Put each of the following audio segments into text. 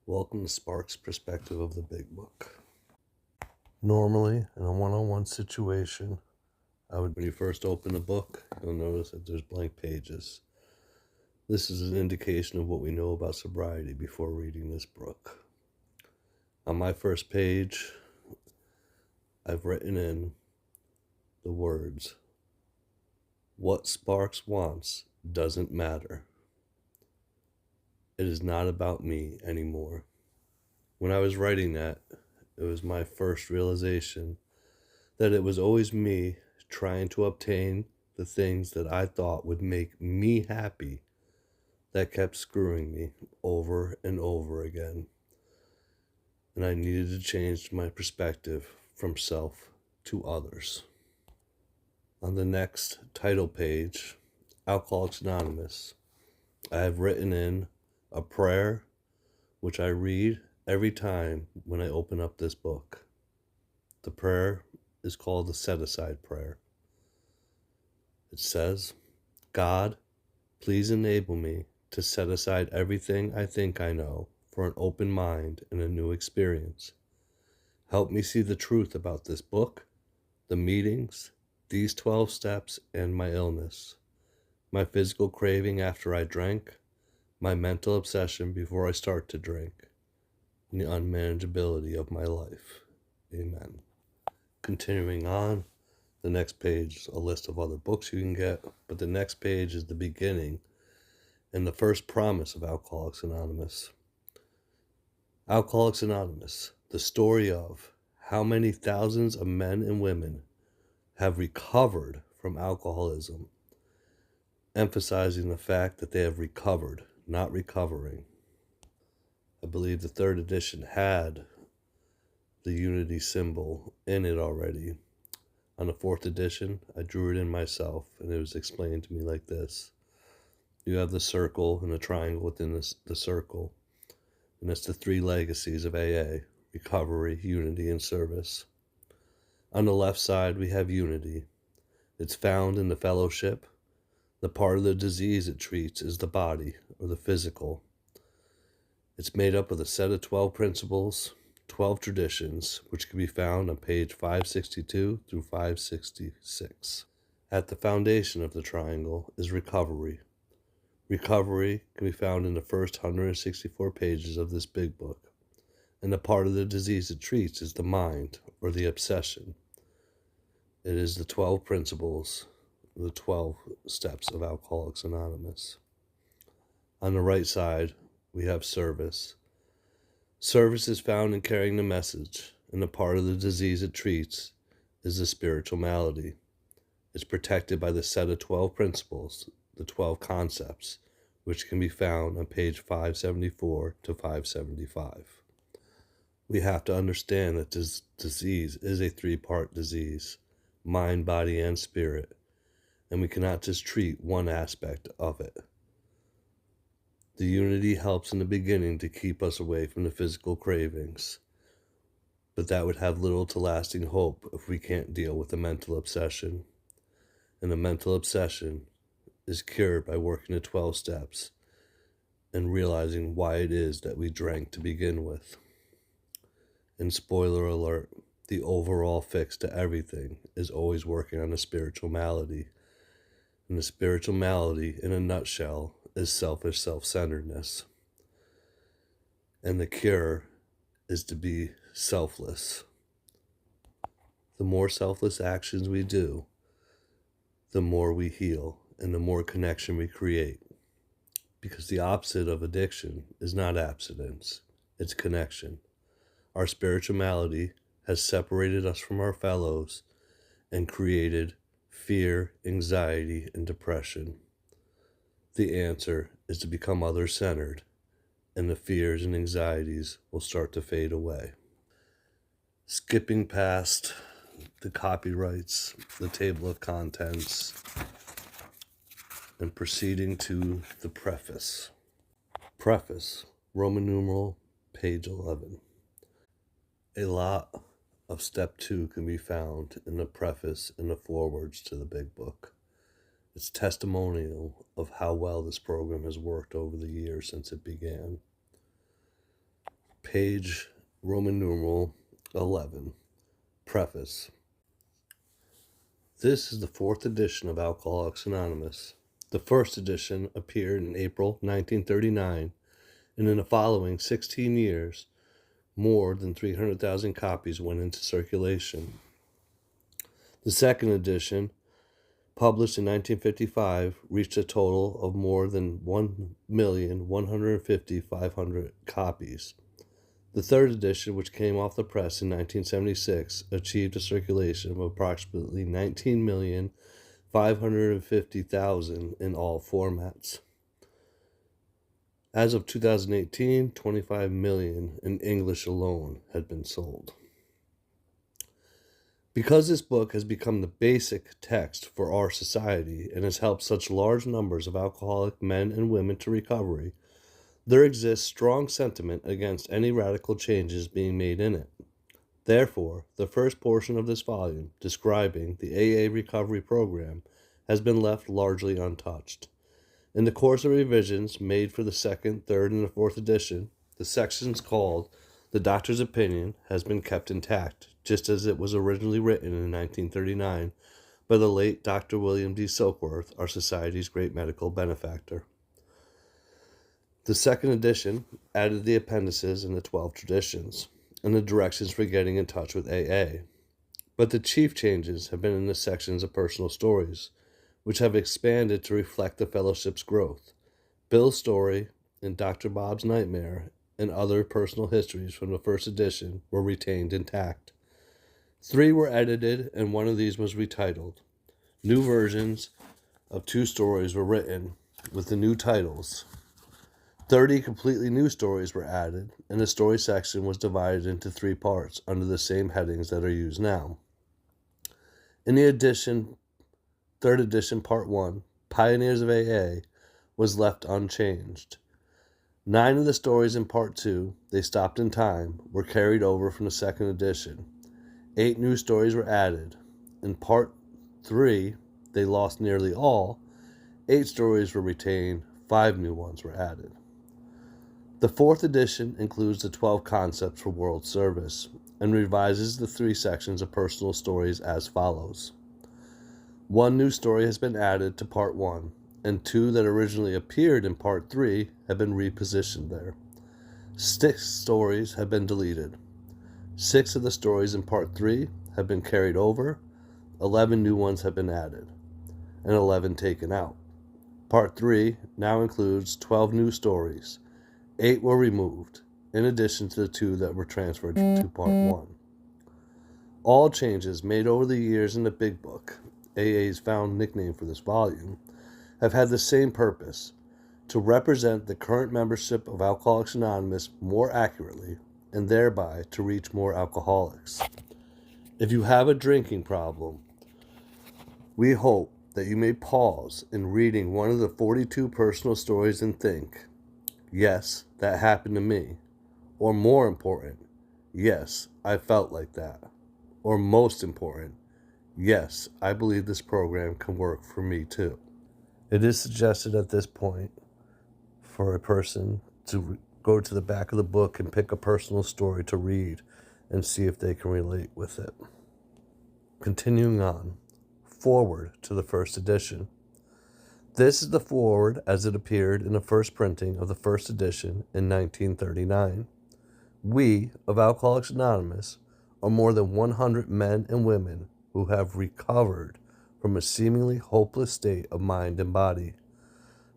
Welcome to Spark's perspective of the big book. Normally, in a one-on-one situation, when you first open the book, you'll notice that there's blank pages. This is an indication of what we know about sobriety before reading this book. On my first page, I've written in the words, "What Sparks wants doesn't matter. It is not about me anymore." When I was writing that, it was my first realization that it was always me trying to obtain the things that I thought would make me happy that kept screwing me over and over again. And I needed to change my perspective from self to others. On the next title page, Alcoholics Anonymous, I have written in a prayer which I read every time when I open up this book. The prayer is called the set-aside prayer. It says, "God, please enable me to set aside everything I think I know for an open mind and a new experience. Help me see the truth about this book, the meetings, these 12 steps, and my illness, my physical craving after I drank, my mental obsession before I start to drink, and the unmanageability of my life. Amen." Continuing on, the next page is a list of other books you can get, but the next page is the beginning and the first promise of Alcoholics Anonymous. Alcoholics Anonymous, the story of how many thousands of men and women have recovered from alcoholism, emphasizing the fact that they have recovered, not recovering. I believe the third edition had the unity symbol in it already. On the fourth edition, I drew it in myself, and it was explained to me like this. You have the circle and the triangle within the circle, and it's the three legacies of AA: recovery, unity, and service. On the left side, we have unity. It's found in the fellowship. The part of the disease it treats is the body, or the physical. It's made up of a set of 12 principles, 12 traditions, which can be found on page 562 through 566. At the foundation of the triangle is recovery. Recovery can be found in the first 164 pages of this big book, and the part of the disease it treats is the mind, or the obsession. It is the 12 principles, the 12 steps of Alcoholics Anonymous. On the right side, we have service. Service is found in carrying the message, and the part of the disease it treats is the spiritual malady. It's protected by the set of 12 principles, the 12 concepts, which can be found on page 574 to 575. We have to understand that this disease is a three-part disease: mind, body, and spirit, and we cannot just treat one aspect of it. The unity helps in the beginning to keep us away from the physical cravings, but that would have little to lasting hope if we can't deal with the mental obsession. And the mental obsession is cured by working the 12 steps and realizing why it is that we drank to begin with. And spoiler alert, the overall fix to everything is always working on the spiritual malady. And the spiritual malady, in a nutshell, is selfish self-centeredness. And the cure is to be selfless. The more selfless actions we do, the more we heal and the more connection we create. Because the opposite of addiction is not abstinence, it's connection. Our spiritual malady has separated us from our fellows and created fear, anxiety, and depression. The answer is to become other-centered, and the fears and anxieties will start to fade away. Skipping past the copyrights, the table of contents, and proceeding to the preface. Preface, Roman numeral, page 11. A lot of step 2 can be found in the preface and the forewords to the big book. It's testimonial of how well this program has worked over the years since it began. page Roman numeral 11, preface. This is the 4th edition of Alcoholics Anonymous. The first edition appeared in April 1939, and in the following 16 years, more than 300,000 copies went into circulation. The second edition, published in 1955, reached a total of more than 1,150,500 copies. The third edition, which came off the press in 1976, achieved a circulation of approximately 19,550,000 in all formats. As of 2018, 25 million in English alone had been sold. Because this book has become the basic text for our society and has helped such large numbers of alcoholic men and women to recovery, there exists strong sentiment against any radical changes being made in it. Therefore, the first portion of this volume, describing the AA recovery program, has been left largely untouched. In the course of revisions made for the second, third, and the fourth edition, the sections called The Doctor's Opinion has been kept intact, just as it was originally written in 1939 by the late Dr. William D. Silkworth, our society's great medical benefactor. The second edition added the appendices and the 12 traditions, and the directions for getting in touch with AA. But the chief changes have been in the sections of personal stories, which have expanded to reflect the fellowship's growth. Bill's story and Dr. Bob's nightmare and other personal histories from the first edition were retained intact. 3 were edited, and one of these was retitled. New versions of 2 stories were written with the new titles. 30 completely new stories were added, and the story section was divided into 3 parts under the same headings that are used now. In the third edition, Part 1, Pioneers of AA, was left unchanged. 9 of the stories in Part 2, They Stopped in Time, were carried over from the second edition. 8 new stories were added. In Part 3, They Lost Nearly All, 8 stories were retained, 5 new ones were added. The fourth edition includes the 12 concepts for world service and revises the 3 sections of personal stories as follows. 1 new story has been added to Part 1, and 2 that originally appeared in Part 3 have been repositioned there. 6 stories have been deleted. 6 of the stories in Part 3 have been carried over, 11 new ones have been added, and 11 taken out. Part 3 now includes 12 new stories. 8 were removed, in addition to the 2 that were transferred to Part 1. All changes made over the years in the Big Book, AA's found nickname for this volume, have had the same purpose, to represent the current membership of Alcoholics Anonymous more accurately, and thereby to reach more alcoholics. If you have a drinking problem, we hope that you may pause in reading one of the 42 personal stories and think, yes, that happened to me. Or more important, yes, I felt like that. Or most important, yes, I believe this program can work for me too. It is suggested at this point for a person to go to the back of the book and pick a personal story to read and see if they can relate with it. Continuing on, forward to the first edition. This is the foreword as it appeared in the first printing of the first edition in 1939. We, of Alcoholics Anonymous, are more than 100 men and women who have recovered from a seemingly hopeless state of mind and body.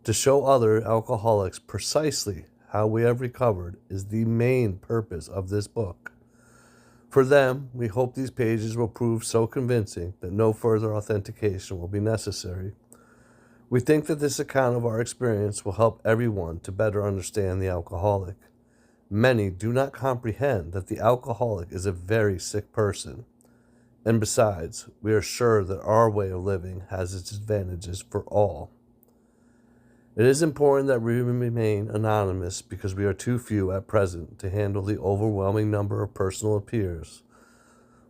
To show other alcoholics precisely how we have recovered is the main purpose of this book. For them, we hope these pages will prove so convincing that no further authentication will be necessary. We think that this account of our experience will help everyone to better understand the alcoholic. Many do not comprehend that the alcoholic is a very sick person. And besides, we are sure that our way of living has its advantages for all. It is important that we remain anonymous because we are too few at present to handle the overwhelming number of personal appeals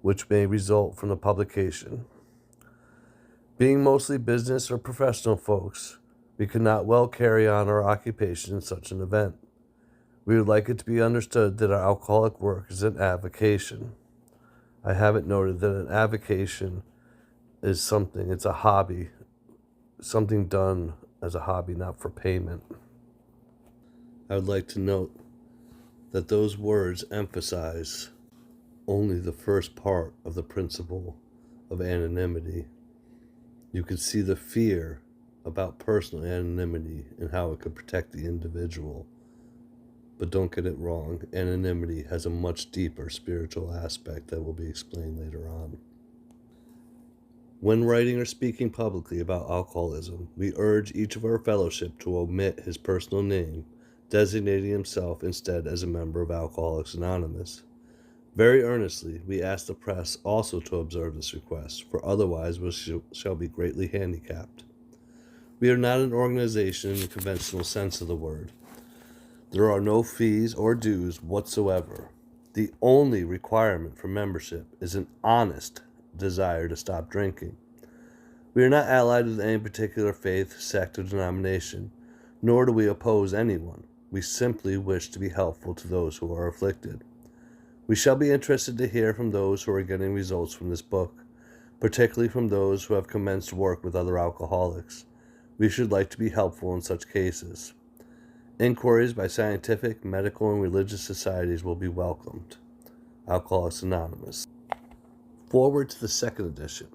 which may result from the publication. Being mostly business or professional folks, we could not well carry on our occupation in such an event. We would like it to be understood that our alcoholic work is an avocation. I have it noted that an avocation is something, it's a hobby, something done as a hobby, not for payment. I would like to note that those words emphasize only the first part of the principle of anonymity. You can see the fear about personal anonymity and how it could protect the individual. But don't get it wrong, anonymity has a much deeper spiritual aspect that will be explained later on. When writing or speaking publicly about alcoholism, we urge each of our fellowship to omit his personal name, designating himself instead as a member of Alcoholics Anonymous. Very earnestly, we ask the press also to observe this request, for otherwise we shall be greatly handicapped. We are not an organization in the conventional sense of the word. There are no fees or dues whatsoever. The only requirement for membership is an honest desire to stop drinking. We are not allied with any particular faith, sect, or denomination, nor do we oppose anyone. We simply wish to be helpful to those who are afflicted. We shall be interested to hear from those who are getting results from this book, particularly from those who have commenced work with other alcoholics. We should like to be helpful in such cases. Inquiries by scientific, medical, and religious societies will be welcomed. Alcoholics Anonymous. Forward to the second edition.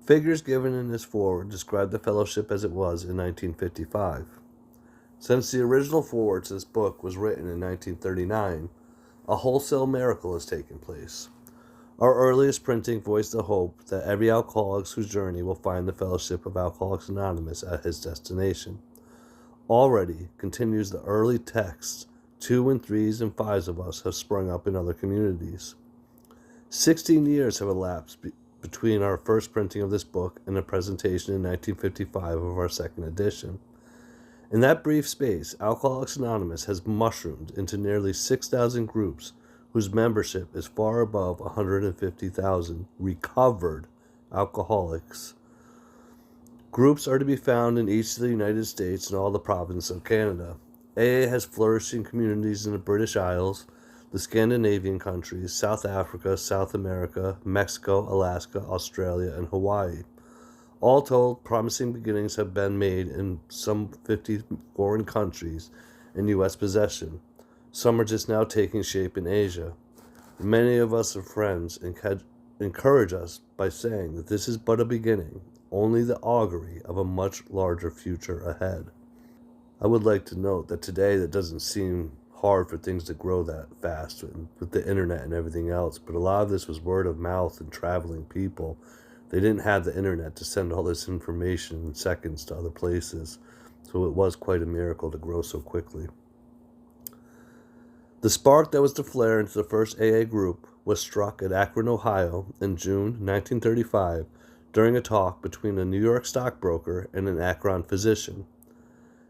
Figures given in this forward describe the fellowship as it was in 1955. Since the original forward to this book was written in 1939, a wholesale miracle has taken place. Our earliest printing voiced the hope that every alcoholic's journey will find the fellowship of Alcoholics Anonymous at his destination. Already, continues the early texts, 2 and 3s and 5s of us have sprung up in other communities. 16 years have elapsed between our first printing of this book and the presentation in 1955 of our second edition. In that brief space, Alcoholics Anonymous has mushroomed into nearly 6,000 groups whose membership is far above 150,000 recovered alcoholics. Groups are to be found in each of the United States and all the provinces of Canada. AA has flourishing communities in the British Isles, the Scandinavian countries, South Africa, South America, Mexico, Alaska, Australia, and Hawaii. All told, promising beginnings have been made in some 50 foreign countries in U.S. possession. Some are just now taking shape in Asia. Many of us are friends and encourage us by saying that this is but a beginning, only the augury of a much larger future ahead. I would like to note that today that doesn't seem hard for things to grow that fast with the internet and everything else, but a lot of this was word of mouth and traveling people. They didn't have the internet to send all this information in seconds to other places, so it was quite a miracle to grow so quickly. The spark that was to flare into the first AA group was struck at Akron, Ohio in June 1935 during a talk between a New York stockbroker and an Akron physician.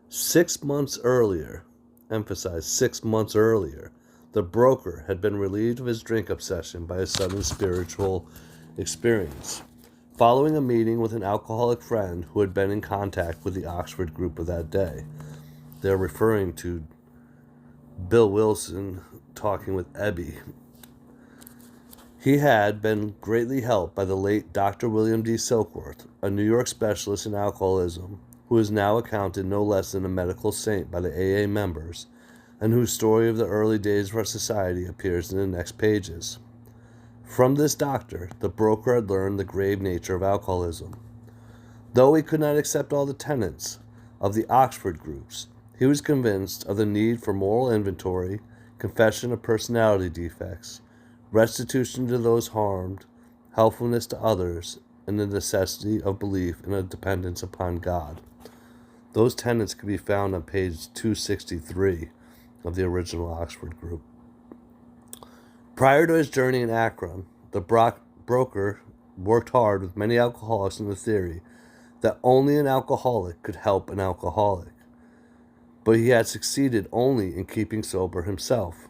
6 months earlier, emphasize 6 months earlier, the broker had been relieved of his drink obsession by a sudden spiritual experience. Following a meeting with an alcoholic friend who had been in contact with the Oxford group of that day, they're referring to Bill Wilson talking with Ebby. He had been greatly helped by the late Dr. William D. Silkworth, a New York specialist in alcoholism, who is now accounted no less than a medical saint by the AA members, and whose story of the early days of our society appears in the next pages. From this doctor, the broker had learned the grave nature of alcoholism. Though he could not accept all the tenets of the Oxford groups, he was convinced of the need for moral inventory, confession of personality defects, restitution to those harmed, helpfulness to others, and the necessity of belief in a dependence upon God. Those tenets can be found on page 263 of the original Oxford group. Prior to his journey in Akron, the broker worked hard with many alcoholics in the theory that only an alcoholic could help an alcoholic, but he had succeeded only in keeping sober himself.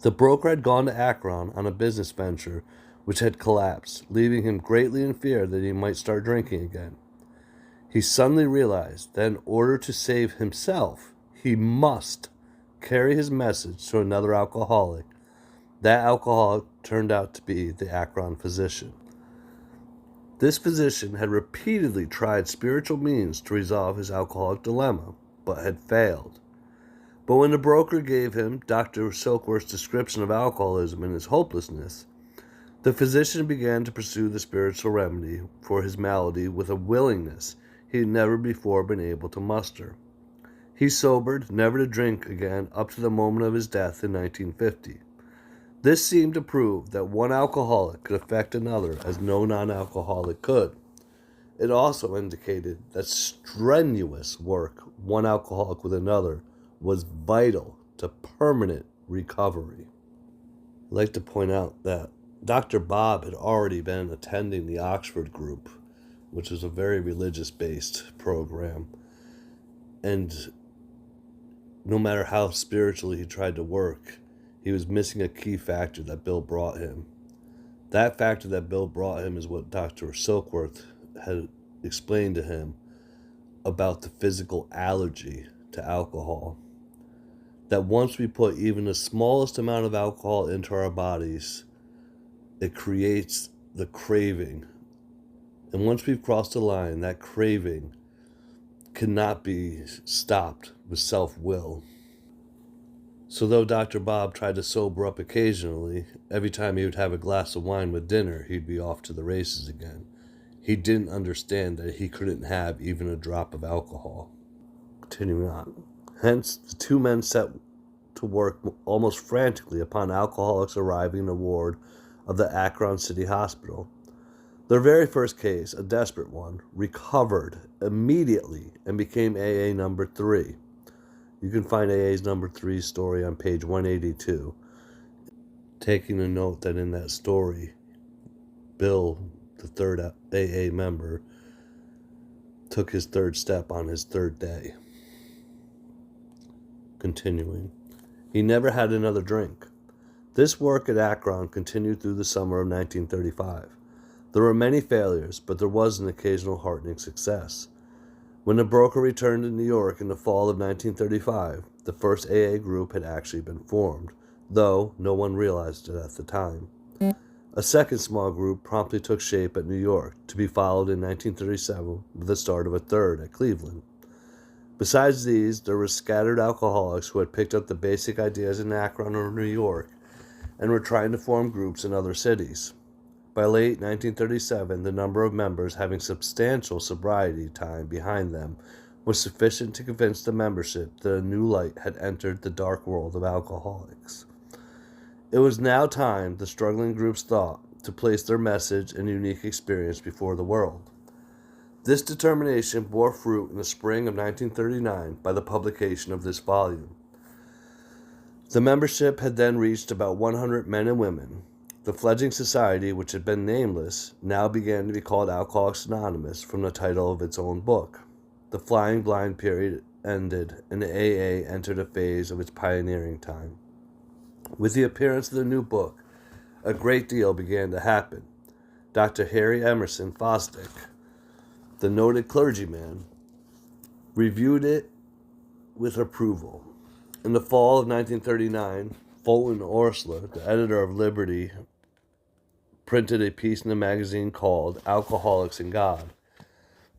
The broker had gone to Akron on a business venture which had collapsed, leaving him greatly in fear that he might start drinking again. He suddenly realized that in order to save himself, he must carry his message to another alcoholic. That alcoholic turned out to be the Akron physician. This physician had repeatedly tried spiritual means to resolve his alcoholic dilemma, but had failed. But when the broker gave him Dr. Silkworth's description of alcoholism and his hopelessness, the physician began to pursue the spiritual remedy for his malady with a willingness he had never before been able to muster. He sobered, never to drink again, up to the moment of his death in 1950. This seemed to prove that one alcoholic could affect another as no non-alcoholic could. It also indicated that strenuous work, one alcoholic with another, was vital to permanent recovery. I'd like to point out that Dr. Bob had already been attending the Oxford group, which was a very religious-based program. And no matter how spiritually he tried to work, he was missing a key factor that Bill brought him. That factor that Bill brought him is what Dr. Silkworth had explained to him about the physical allergy to alcohol. That once we put even the smallest amount of alcohol into our bodies, it creates the craving. And once we've crossed the line, that craving cannot be stopped with self-will. So though Dr. Bob tried to sober up occasionally, every time he would have a glass of wine with dinner, he'd be off to the races again. He didn't understand that he couldn't have even a drop of alcohol. Continuing on. Hence, the two men set to work almost frantically upon alcoholics arriving in the ward of the Akron City Hospital. Their very first case, a desperate one, recovered immediately and became AA number 3. You can find AA's number 3 story on page 182. Taking a note that in that story, Bill, the third AA member, took his third step on his third day. Continuing. He never had another drink. This work at Akron continued through the summer of 1935. There were many failures, but there was an occasional heartening success. When the broker returned to New York in the fall of 1935, the first AA group had actually been formed, though no one realized it at the time. A second small group promptly took shape at New York, to be followed in 1937 with the start of a third at Cleveland. Besides these, there were scattered alcoholics who had picked up the basic ideas in Akron or New York and were trying to form groups in other cities. By late 1937, the number of members having substantial sobriety time behind them was sufficient to convince the membership that a new light had entered the dark world of alcoholics. It was now time, the struggling groups thought, to place their message and unique experience before the world. This determination bore fruit in the spring of 1939 by the publication of this volume. The membership had then reached about 100 men and women. The fledgling society, which had been nameless, now began to be called Alcoholics Anonymous from the title of its own book. The flying blind period ended, and the AA entered a phase of its pioneering time. With the appearance of the new book, a great deal began to happen. Dr. Harry Emerson Fosdick, the noted clergyman, reviewed it with approval. In the fall of 1939, Fulton Orsler, the editor of Liberty, printed a piece in the magazine called Alcoholics and God.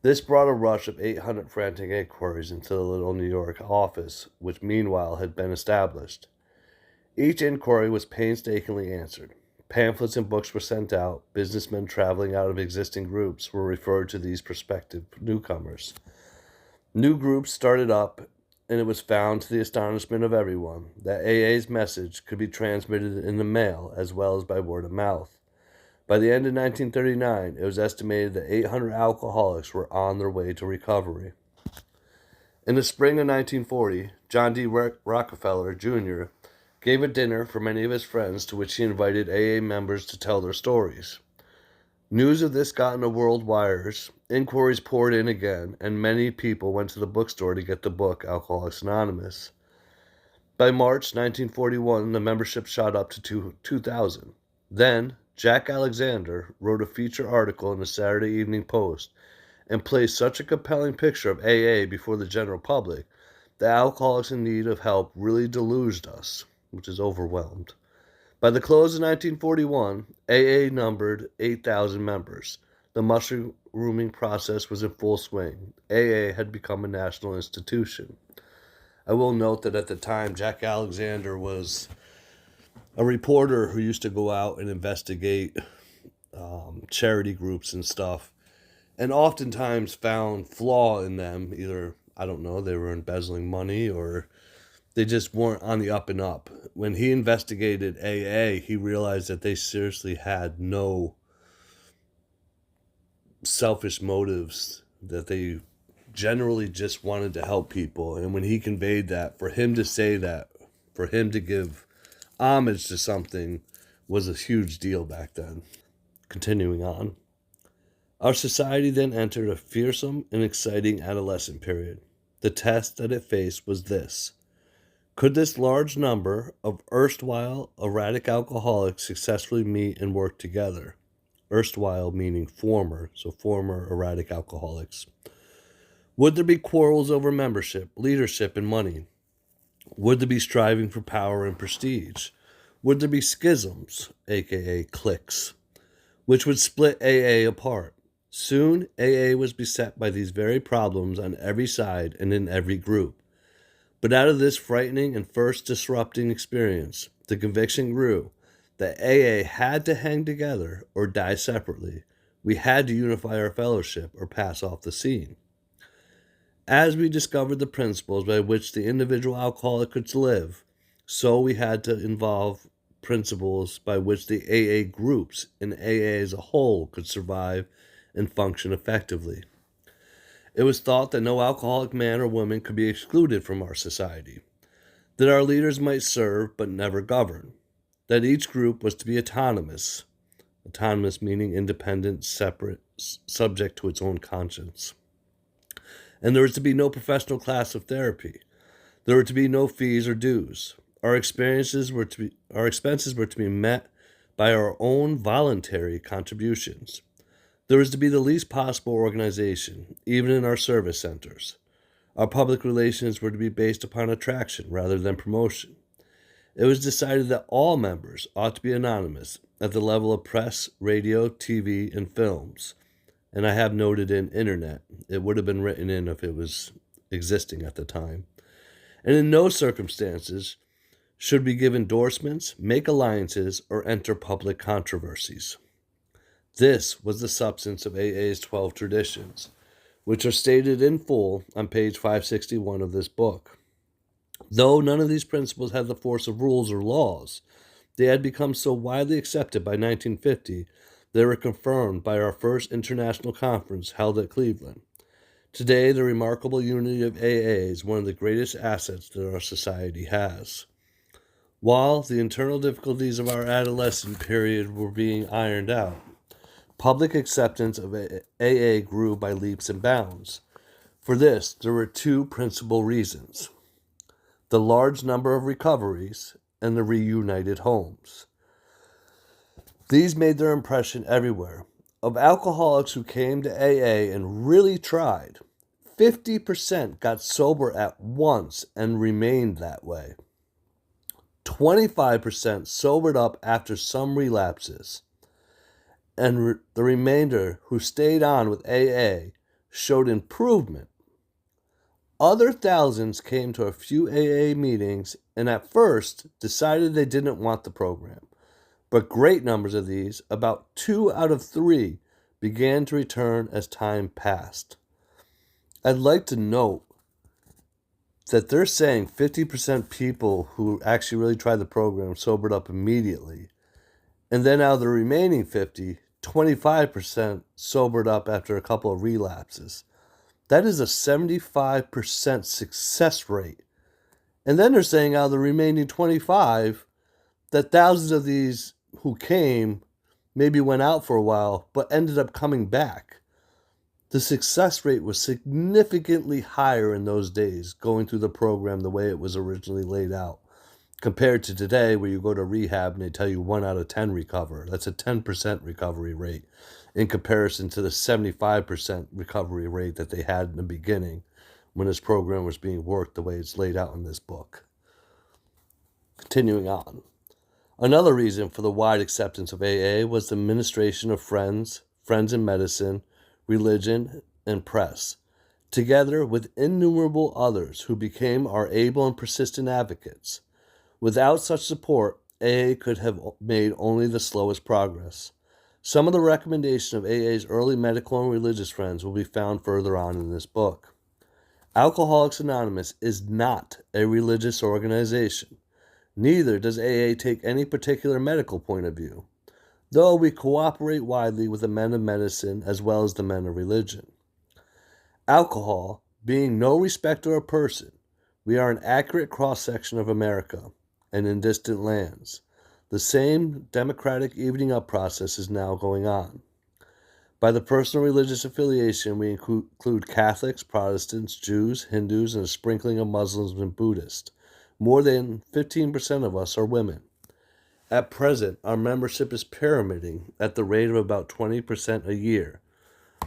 This brought a rush of 800 frantic inquiries into the little New York office, which meanwhile had been established. Each inquiry was painstakingly answered. Pamphlets and books were sent out. Businessmen traveling out of existing groups were referred to these prospective newcomers. New groups started up, and it was found, to the astonishment of everyone, that AA's message could be transmitted in the mail as well as by word of mouth. By the end of 1939, it was estimated that 800 alcoholics were on their way to recovery. In the spring of 1940, John D. Rockefeller, Jr., gave a dinner for many of his friends to which he invited AA members to tell their stories. News of this got in the world wires, inquiries poured in again, and many people went to the bookstore to get the book Alcoholics Anonymous. By March 1941, the membership shot up to 2,000. Then, Jack Alexander wrote a feature article in the Saturday Evening Post and placed such a compelling picture of AA before the general public the alcoholics in need of help really deluged us, which is overwhelmed. By the close of 1941, AA numbered 8,000 members. The mushrooming process was in full swing. AA had become a national institution. I will note that at the time, Jack Alexander was a reporter who used to go out and investigate charity groups and stuff, and oftentimes found flaw in them. Either, I don't know, they were embezzling money or they just weren't on the up and up. When he investigated AA, he realized that they seriously had no selfish motives, that they generally just wanted to help people. And when he conveyed that, for him to say that, for him to give homage to something, was a huge deal back then. Continuing on. Our society then entered a fearsome and exciting adolescent period. The test that it faced was this: could this large number of erstwhile erratic alcoholics successfully meet and work together? Erstwhile meaning former, so former erratic alcoholics. Would there be quarrels over membership, leadership, and money? Would there be striving for power and prestige? Would there be schisms, aka cliques, which would split AA apart? Soon, AA was beset by these very problems on every side and in every group. But out of this frightening and first disrupting experience, the conviction grew that AA had to hang together or die separately. We had to unify our fellowship or pass off the scene. As we discovered the principles by which the individual alcoholic could live, so we had to involve principles by which the AA groups and AA as a whole could survive and function effectively. It was thought that no alcoholic man or woman could be excluded from our society, that our leaders might serve but never govern, that each group was to be autonomous meaning independent, separate, subject to its own conscience. And there was to be no professional class of therapy. There were to be no fees or dues. Our expenses were to be met by our own voluntary contributions. There was to be the least possible organization, even in our service centers. Our public relations were to be based upon attraction rather than promotion. It was decided that all members ought to be anonymous at the level of press, radio, TV, and films. And I have noted in internet. It would have been written in if it was existing at the time. And in no circumstances should we give endorsements, make alliances, or enter public controversies. This was the substance of AA's 12 traditions, which are stated in full on page 561 of this book. Though none of these principles had the force of rules or laws, they had become so widely accepted by 1950 they were confirmed by our first international conference held at Cleveland. Today, the remarkable unity of AA is one of the greatest assets that our society has. While the internal difficulties of our adolescent period were being ironed out, public acceptance of AA grew by leaps and bounds. For this, there were two principal reasons: the large number of recoveries and the reunited homes. These made their impression everywhere. Of alcoholics who came to AA and really tried, 50% got sober at once and remained that way. 25% sobered up after some relapses, and the remainder who stayed on with AA showed improvement. Other thousands came to a few AA meetings and at first decided they didn't want the program, but great numbers of these, about 2 out of 3, began to return as time passed. I'd like to note that they're saying 50% people who actually really tried the program sobered up immediately. And then out of the remaining 50, 25% sobered up after a couple of relapses. That is a 75% success rate. And then they're saying out of the remaining 25, that thousands of these who came maybe went out for a while, but ended up coming back. The success rate was significantly higher in those days, going through the program the way it was originally laid out, compared to today where you go to rehab and they tell you 1 out of 10 recover. That's a 10% recovery rate in comparison to the 75% recovery rate that they had in the beginning, when this program was being worked the way it's laid out in this book. Continuing on. Another reason for the wide acceptance of AA was the ministration of friends in medicine, religion, and press, together with innumerable others who became our able and persistent advocates. Without such support, AA could have made only the slowest progress. Some of the recommendations of AA's early medical and religious friends will be found further on in this book. Alcoholics Anonymous is not a religious organization. Neither does AA take any particular medical point of view, though we cooperate widely with the men of medicine as well as the men of religion. Alcohol, being no respecter of person, we are an accurate cross-section of America, and in distant lands. The same democratic evening up process is now going on. By the personal religious affiliation, we include Catholics, Protestants, Jews, Hindus, and a sprinkling of Muslims and Buddhists. More than 15% of us are women. At present, our membership is pyramiding at the rate of about 20% a year.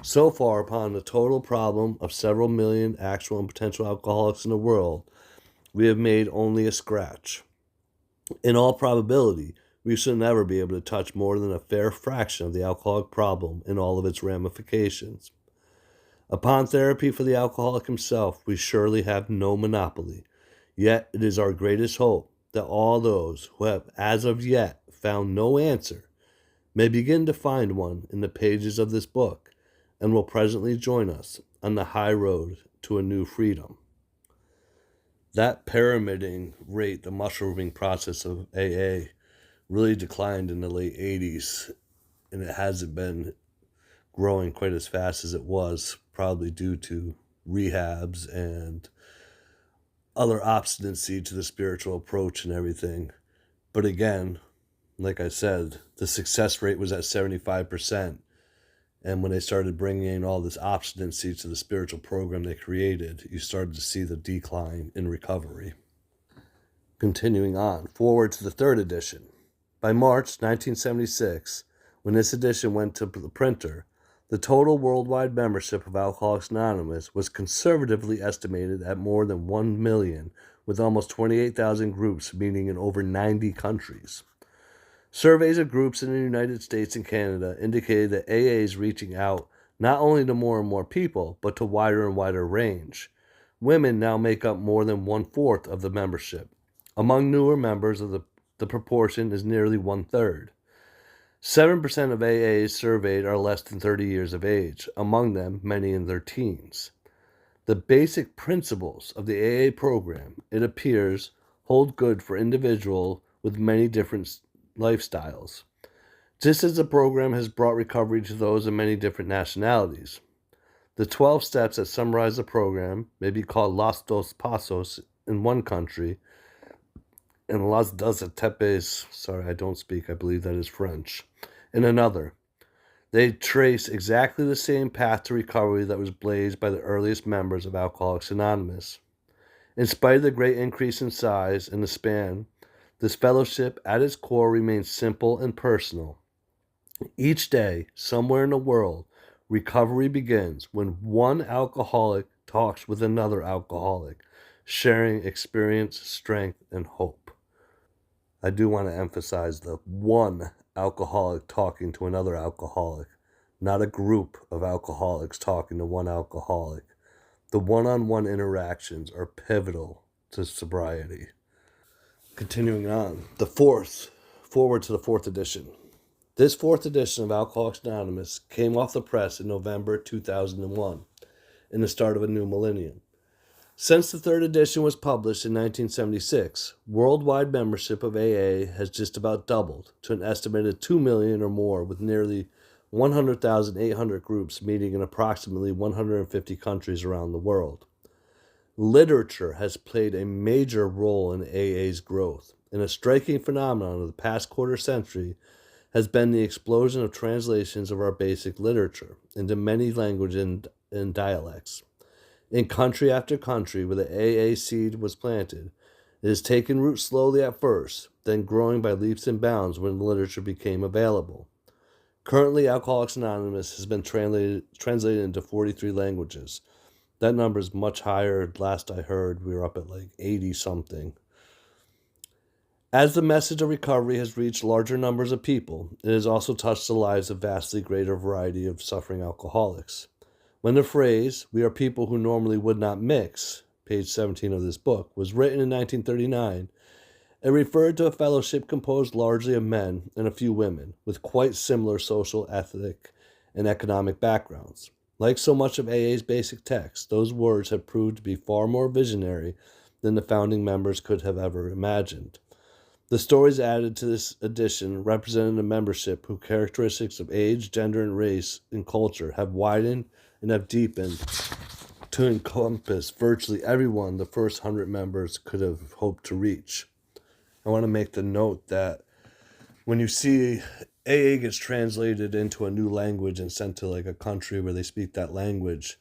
So far, upon the total problem of several million actual and potential alcoholics in the world, we have made only a scratch. In all probability, we shall never be able to touch more than a fair fraction of the alcoholic problem in all of its ramifications. Upon therapy for the alcoholic himself, we surely have no monopoly. Yet it is our greatest hope that all those who have as of yet found no answer may begin to find one in the pages of this book, and will presently join us on the high road to a new freedom. That pyramiding rate, the mushrooming process of AA, really declined in the late 80s, and it hasn't been growing quite as fast as it was, probably due to rehabs and other obstinacy to the spiritual approach and everything. But again, like I said, the success rate was at 75%. And when they started bringing in all this obstinacy to the spiritual program they created, you started to see the decline in recovery. Continuing on, forward to the third edition. By March 1976, when this edition went to the printer, the total worldwide membership of Alcoholics Anonymous was conservatively estimated at more than 1 million, with almost 28,000 groups meeting in over 90 countries. Surveys of groups in the United States and Canada indicated that AA is reaching out not only to more and more people, but to wider and wider range. Women now make up more than 1/4 of the membership. Among newer members, the proportion is nearly 1/3. 7% of AAs surveyed are less than 30 years of age, among them many in their teens. The basic principles of the AA program, it appears, hold good for individuals with many different lifestyles, just as the program has brought recovery to those of many different nationalities. The 12 steps that summarize the program may be called Los Dos Pasos in one country, and Las Dos Etapes, sorry, I don't speak, I believe that is French, in another. They trace exactly the same path to recovery that was blazed by the earliest members of Alcoholics Anonymous. In spite of the great increase in size and the span, this fellowship at its core remains simple and personal. Each day, somewhere in the world, recovery begins when one alcoholic talks with another alcoholic, sharing experience, strength, and hope. I do want to emphasize the one alcoholic talking to another alcoholic, not a group of alcoholics talking to one alcoholic. The one-on-one interactions are pivotal to sobriety. Continuing on, forward to the fourth edition. This fourth edition of Alcoholics Anonymous came off the press in November 2001, in the start of a new millennium. Since the third edition was published in 1976, worldwide membership of AA has just about doubled to an estimated 2 million or more, with nearly 100,800 groups meeting in approximately 150 countries around the world. Literature has played a major role in AA's growth, and a striking phenomenon of the past quarter century has been the explosion of translations of our basic literature into many languages and dialects. In country after country where the AA seed was planted, it has taken root slowly at first, then growing by leaps and bounds when the literature became available. Currently, Alcoholics Anonymous has been translated into 43 languages. That number is much higher. Last I heard, we were up at like 80 something. As the message of recovery has reached larger numbers of people, it has also touched the lives of vastly greater variety of suffering alcoholics. When the phrase, "we are people who normally would not mix," page 17 of this book, was written in 1939, it referred to a fellowship composed largely of men and a few women, with quite similar social, ethnic, and economic backgrounds. Like so much of AA's basic text, those words have proved to be far more visionary than the founding members could have ever imagined. The stories added to this edition represented a membership whose characteristics of age, gender, and race and culture have widened and have deepened to encompass virtually everyone the first 100 members could have hoped to reach. I want to make the note that when you see AA gets translated into a new language and sent to like a country where they speak that language,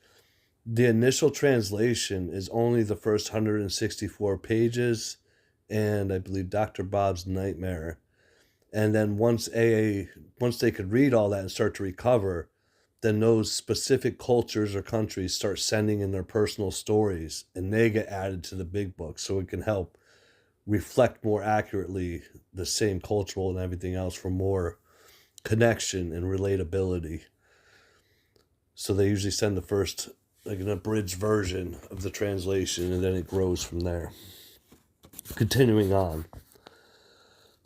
the initial translation is only the first 164 pages and I believe Dr. Bob's Nightmare. And then once they could read all that and start to recover, then those specific cultures or countries start sending in their personal stories and they get added to the big book so it can help reflect more accurately the same cultural and everything else for more connection and relatability. So they usually send the first, like an abridged version of the translation, and then it grows from there. Continuing on.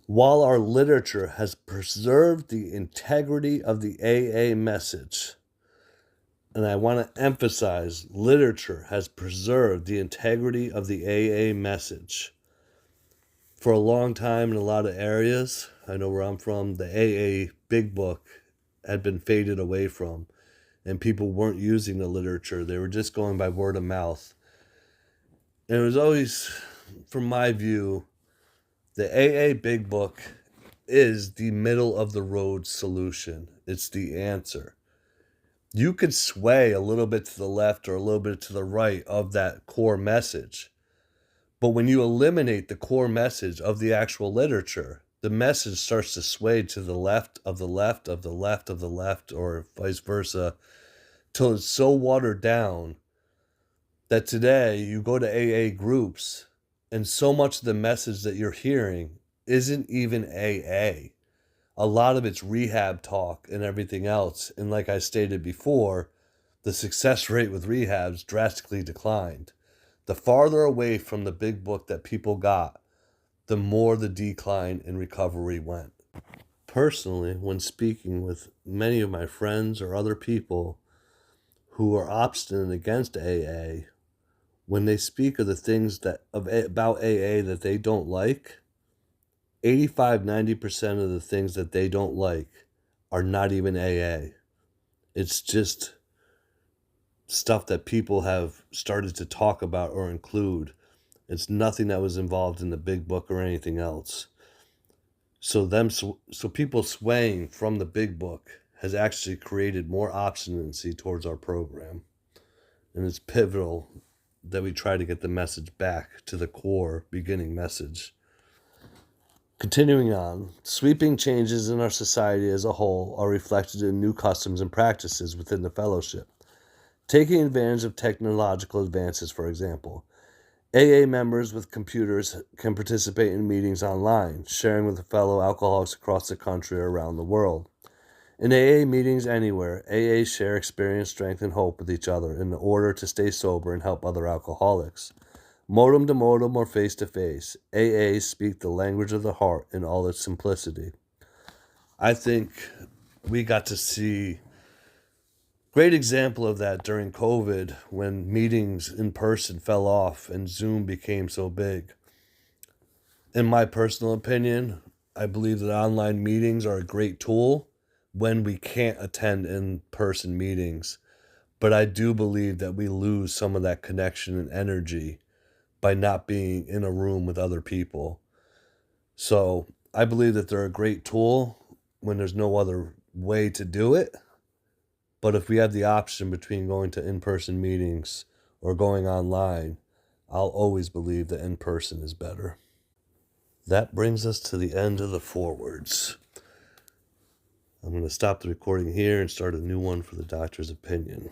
While our literature has preserved the integrity of the AA message, and I want to emphasize, literature has preserved the integrity of the AA message. For a long time in a lot of areas, I know where I'm from, the AA big book had been faded away from, and people weren't using the literature. They were just going by word of mouth. And it was always, from my view, the AA big book is the middle of the road solution. It's the answer. You could sway a little bit to the left or a little bit to the right of that core message. But when you eliminate the core message of the actual literature, the message starts to sway to the left of the left of the left of the left, or vice versa, till it's so watered down that today you go to AA groups and so much of the message that you're hearing isn't even AA. A lot of it's rehab talk and everything else. And like I stated before, the success rate with rehabs drastically declined. The farther away from the big book that people got, the more the decline in recovery went. Personally, when speaking with many of my friends or other people who are obstinate against AA, when they speak of the things about AA that they don't like, 85-90% of the things that they don't like are not even AA. It's just stuff that people have started to talk about or include. It's nothing that was involved in the big book or anything else. So people swaying from the big book has actually created more obstinacy towards our program. And it's pivotal that we try to get the message back to the core beginning message. Continuing on, sweeping changes in our society as a whole are reflected in new customs and practices within the fellowship. Taking advantage of technological advances, for example, AA members with computers can participate in meetings online, sharing with fellow alcoholics across the country or around the world. In AA meetings anywhere, AA share experience, strength, and hope with each other in order to stay sober and help other alcoholics. Modem to modem or face to face, AA speak the language of the heart in all its simplicity. I think we got to see great example of that during COVID when meetings in person fell off and Zoom became so big. In my personal opinion, I believe that online meetings are a great tool when we can't attend in-person meetings. But I do believe that we lose some of that connection and energy by not being in a room with other people. So I believe that they're a great tool when there's no other way to do it. But if we have the option between going to in-person meetings or going online, I'll always believe that in-person is better. That brings us to the end of the forewords. I'm going to stop the recording here and start a new one for the doctor's opinion.